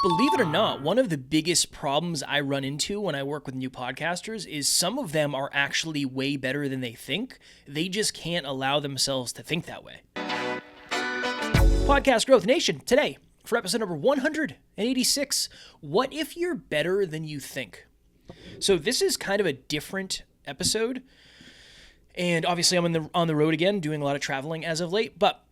Believe it or not, one of the biggest problems I run into when I work with new podcasters is some of them are actually way better than they think. They just can't allow themselves to think that way. Podcast Growth Nation, today, for episode number 186, what if you're better than you think? So this is kind of a different episode, and obviously I'm on the road again, doing a lot of traveling as of late, but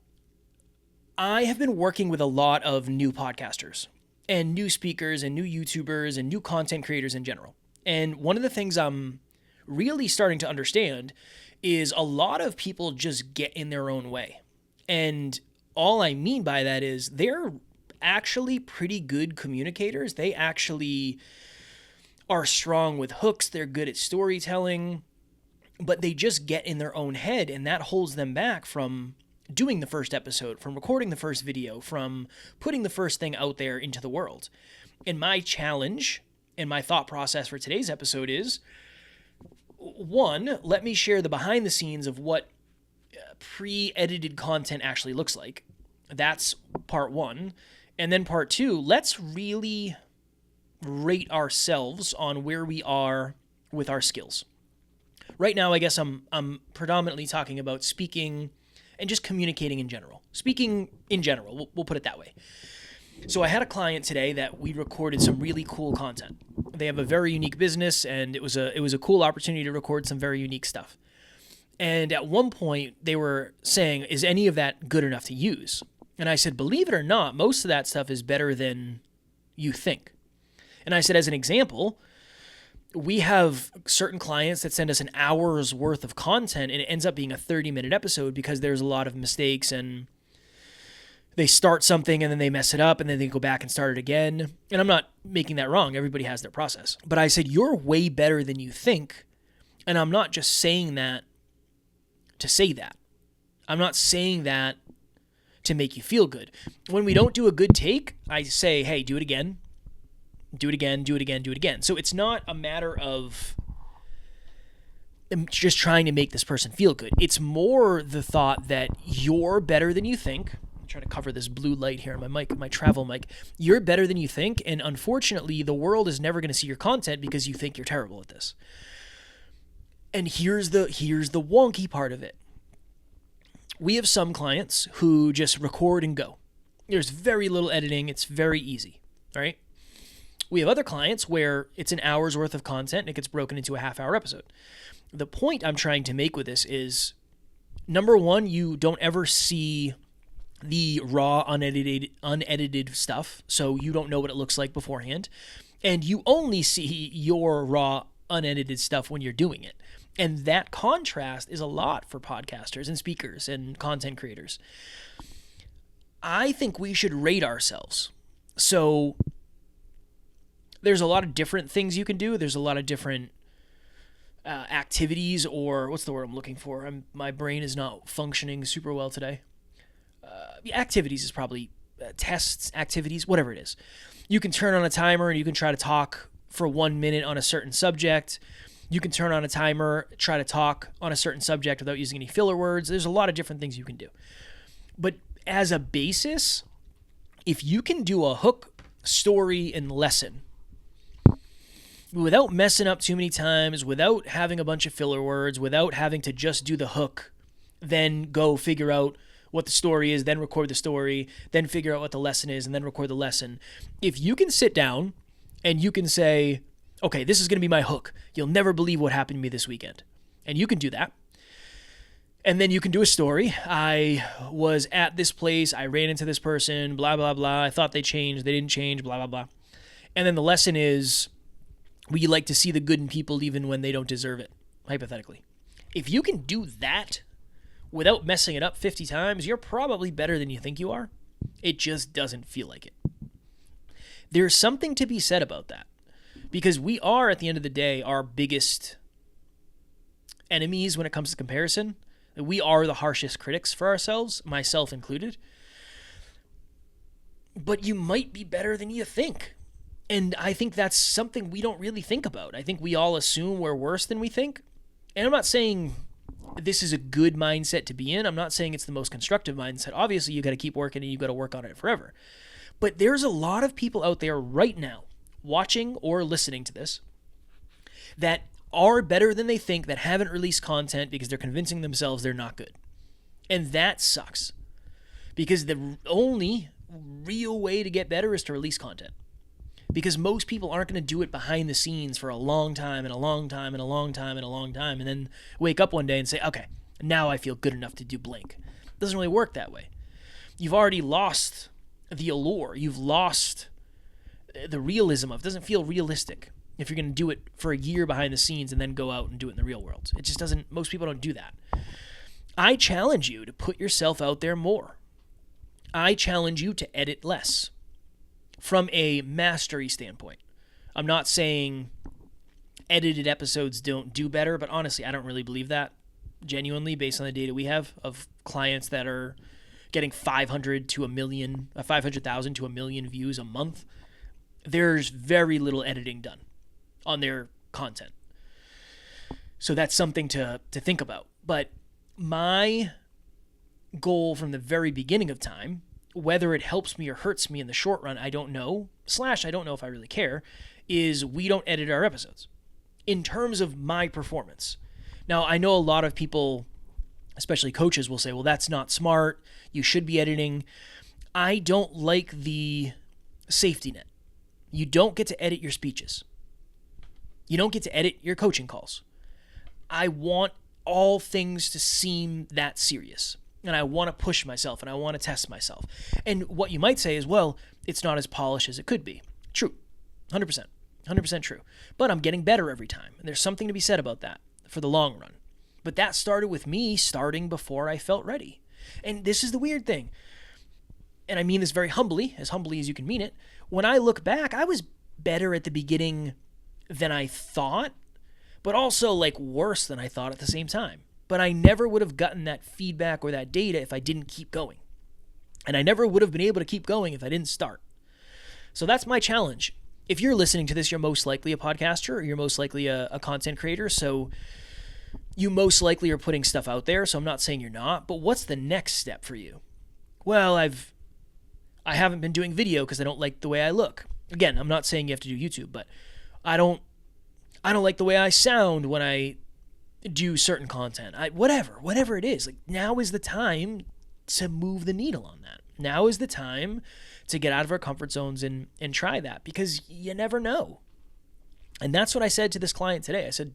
I have been working with a lot of new podcasters and new speakers and new YouTubers and new content creators in general. And one of the things I'm really starting to understand is a lot of people just get in their own way. And all I mean by that is they're actually pretty good communicators. They actually are strong with hooks. They're good at storytelling, but they just get in their own head, and that holds them back from doing the first episode, from recording the first video, from putting the first thing out there into the world. And my challenge and my thought process for today's episode is, one, let me share the behind the scenes of what pre-edited content actually looks like. That's part one. And then part two, let's really rate ourselves on where we are with our skills. Right now, I guess I'm predominantly talking about speaking and just communicating in general. Speaking in general, we'll put it that way. So I had a client today that we recorded some really cool content. They have a very unique business, and it was a cool opportunity to record some very unique stuff. And at one point, they were saying, is any of that good enough to use? And I said, believe it or not, most of that stuff is better than you think. And I said, as an example, we have certain clients that send us an hour's worth of content, and it ends up being a 30-minute episode because there's a lot of mistakes, and they start something and then they mess it up and then they go back and start it again. And I'm not making that wrong. Everybody has their process. But I said, you're way better than you think. And I'm not just saying that to say that. I'm not saying that to make you feel good. When we don't do a good take, I say, hey, do it again. Do it again, do it again, do it again. So it's not a matter of just trying to make this person feel good. It's more the thought that you're better than you think. I'm trying to cover this blue light here on my mic, my travel mic. You're better than you think, and unfortunately, the world is never going to see your content because you think you're terrible at this. And here's the wonky part of it. We have some clients who just record and go. There's very little editing. It's very easy, all right? We have other clients where it's an hour's worth of content and it gets broken into a half-hour episode. The point I'm trying to make with this is, number one, you don't ever see the raw, unedited stuff, so you don't know what it looks like beforehand. And you only see your raw, unedited stuff when you're doing it. And that contrast is a lot for podcasters and speakers and content creators. I think we should rate ourselves. So there's a lot of different things you can do. There's a lot of different activities, or what's the word I'm looking for? My brain is not functioning super well today. Activities is probably tests, activities, whatever it is. You can turn on a timer and you can try to talk for 1 minute on a certain subject. You can turn on a timer, try to talk on a certain subject without using any filler words. There's a lot of different things you can do. But as a basis, if you can do a hook, story, and lesson without messing up too many times, without having a bunch of filler words, without having to just do the hook, then go figure out what the story is, then record the story, then figure out what the lesson is, and then record the lesson. If you can sit down and you can say, okay, this is going to be my hook. You'll never believe what happened to me this weekend. And you can do that. And then you can do a story. I was at this place. I ran into this person, blah, blah, blah. I thought they changed. They didn't change, blah, blah, blah. And then the lesson is, we like to see the good in people even when they don't deserve it, hypothetically. If you can do that without messing it up 50 times, you're probably better than you think you are. It just doesn't feel like it. There's something to be said about that, because we are, at the end of the day, our biggest enemies when it comes to comparison. We are the harshest critics for ourselves, myself included. But you might be better than you think. And I think that's something we don't really think about. I think we all assume we're worse than we think. And I'm not saying this is a good mindset to be in. I'm not saying it's the most constructive mindset. Obviously, you got to keep working and you got to work on it forever. But there's a lot of people out there right now watching or listening to this that are better than they think, that haven't released content because they're convincing themselves they're not good. And that sucks, because the only real way to get better is to release content. Because most people aren't going to do it behind the scenes for a long time and a long time and a long time and a long time and then wake up one day and say, okay, now I feel good enough to do blank. It doesn't really work that way. You've already lost the allure. You've lost the realism of it. It doesn't feel realistic if you're going to do it for a year behind the scenes and then go out and do it in the real world. It just doesn't, most people don't do that. I challenge you to put yourself out there more. I challenge you to edit less from a mastery standpoint. I'm not saying edited episodes don't do better, but honestly, I don't really believe that, genuinely, based on the data we have of clients that are getting 500,000 to 1 million views a month. There's very little editing done on their content. So that's something to think about. But my goal from the very beginning of time, whether it helps me or hurts me in the short run, I don't know, / I don't know if I really care, is we don't edit our episodes in terms of my performance. Now, I know a lot of people, especially coaches, will say, well, that's not smart. You should be editing. I don't like the safety net. You don't get to edit your speeches. You don't get to edit your coaching calls. I want all things to seem that serious. And I want to push myself and I want to test myself. And what you might say is, well, it's not as polished as it could be. True. 100%. 100% true. But I'm getting better every time. And there's something to be said about that for the long run. But that started with me starting before I felt ready. And this is the weird thing. And I mean this very humbly as you can mean it. When I look back, I was better at the beginning than I thought, but also like worse than I thought at the same time. But I never would have gotten that feedback or that data if I didn't keep going. And I never would have been able to keep going if I didn't start. So that's my challenge. If you're listening to this, you're most likely a podcaster or you're most likely a content creator. So you most likely are putting stuff out there. So I'm not saying you're not, but what's the next step for you? Well, I haven't been doing video because I don't like the way I look. Again, I'm not saying you have to do YouTube, but I don't like the way I sound when I do certain content. Whatever it is. Like, now is the time to move the needle on that. Now is the time to get out of our comfort zones and try that, because you never know. And that's what I said to this client today. I said,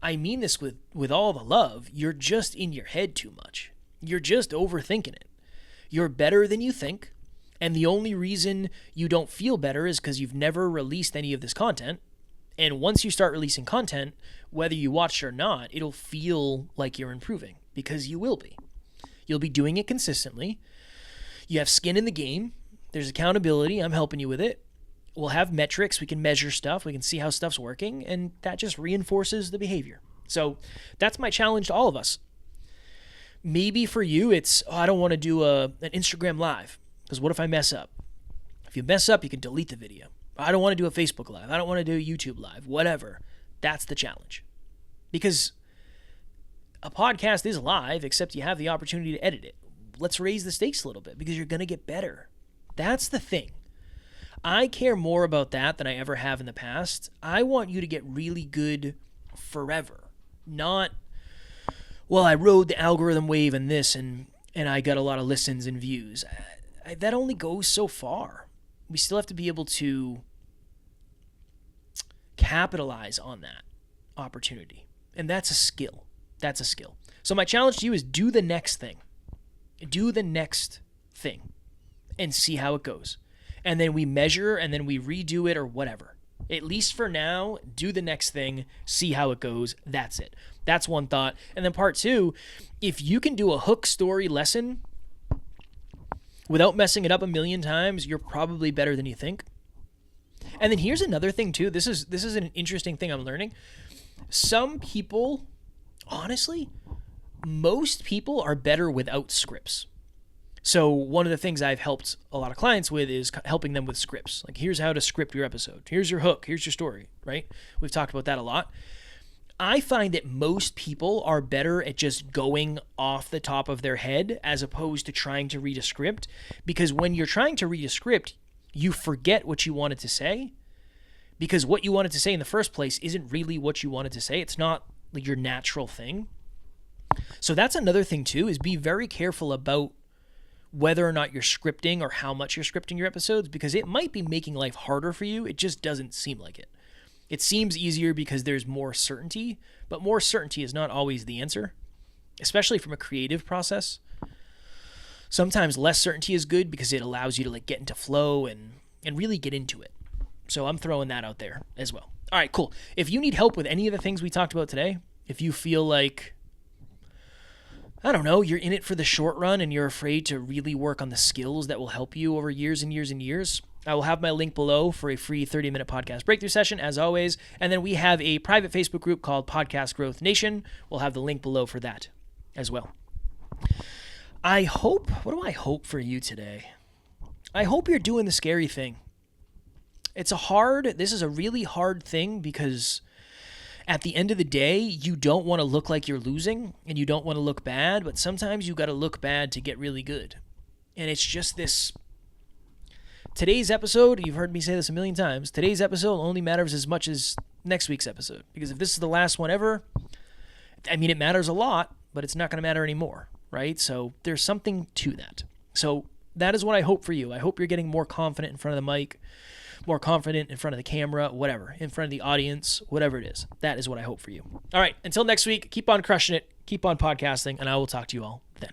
I mean this with all the love. You're just in your head too much. You're just overthinking it. You're better than you think. And the only reason you don't feel better is because you've never released any of this content. And once you start releasing content, whether you watch it or not, it'll feel like you're improving, because you will be. You'll be doing it consistently. You have skin in the game. There's accountability. I'm helping you with it. We'll have metrics. We can measure stuff. We can see how stuff's working. And that just reinforces the behavior. So that's my challenge to all of us. Maybe for you, it's, I don't want to do an Instagram live, because what if I mess up? If you mess up, you can delete the video. I don't want to do a Facebook Live. I don't want to do a YouTube Live. Whatever. That's the challenge. Because a podcast is live, except you have the opportunity to edit it. Let's raise the stakes a little bit, because you're going to get better. That's the thing. I care more about that than I ever have in the past. I want you to get really good forever. Not, well, I rode the algorithm wave and this, and I got a lot of listens and views. That only goes so far. We still have to be able to capitalize on that opportunity. And that's a skill. That's a skill. So my challenge to you is do the next thing. Do the next thing and see how it goes. And then we measure and then we redo it or whatever. At least for now, do the next thing, see how it goes. That's it. That's one thought. And then part two, if you can do a hook story lesson without messing it up a million times, you're probably better than you think. And then here's another thing too. This is an interesting thing I'm learning. Some people, honestly, most people are better without scripts. So one of the things I've helped a lot of clients with is helping them with scripts. Like, here's how to script your episode. Here's your hook. Here's your story, right? We've talked about that a lot. I find that most people are better at just going off the top of their head as opposed to trying to read a script, because when you're trying to read a script, you forget what you wanted to say because what you wanted to say in the first place isn't really what you wanted to say. It's not like your natural thing. So that's another thing too, is be very careful about whether or not you're scripting or how much you're scripting your episodes, because it might be making life harder for you. It just doesn't seem like it. It seems easier because there's more certainty, but more certainty is not always the answer, especially from a creative process. Sometimes less certainty is good because it allows you to like get into flow and really get into it. So I'm throwing that out there as well. All right, cool. If you need help with any of the things we talked about today, if you feel like, I don't know, you're in it for the short run and you're afraid to really work on the skills that will help you over years and years and years, I will have my link below for a free 30-minute podcast breakthrough session, as always. And then we have a private Facebook group called Podcast Growth Nation. We'll have the link below for that as well. What do I hope for you today? I hope you're doing the scary thing. This is a really hard thing because at the end of the day, you don't want to look like you're losing and you don't want to look bad, but sometimes you got to look bad to get really good. And it's just this. Today's episode, you've heard me say this a million times, today's episode only matters as much as next week's episode. Because if this is the last one ever, it matters a lot, but it's not going to matter anymore, right? So there's something to that. So that is what I hope for you. I hope you're getting more confident in front of the mic, more confident in front of the camera, whatever, in front of the audience, whatever it is. That is what I hope for you. All right, until next week, keep on crushing it, keep on podcasting, and I will talk to you all then.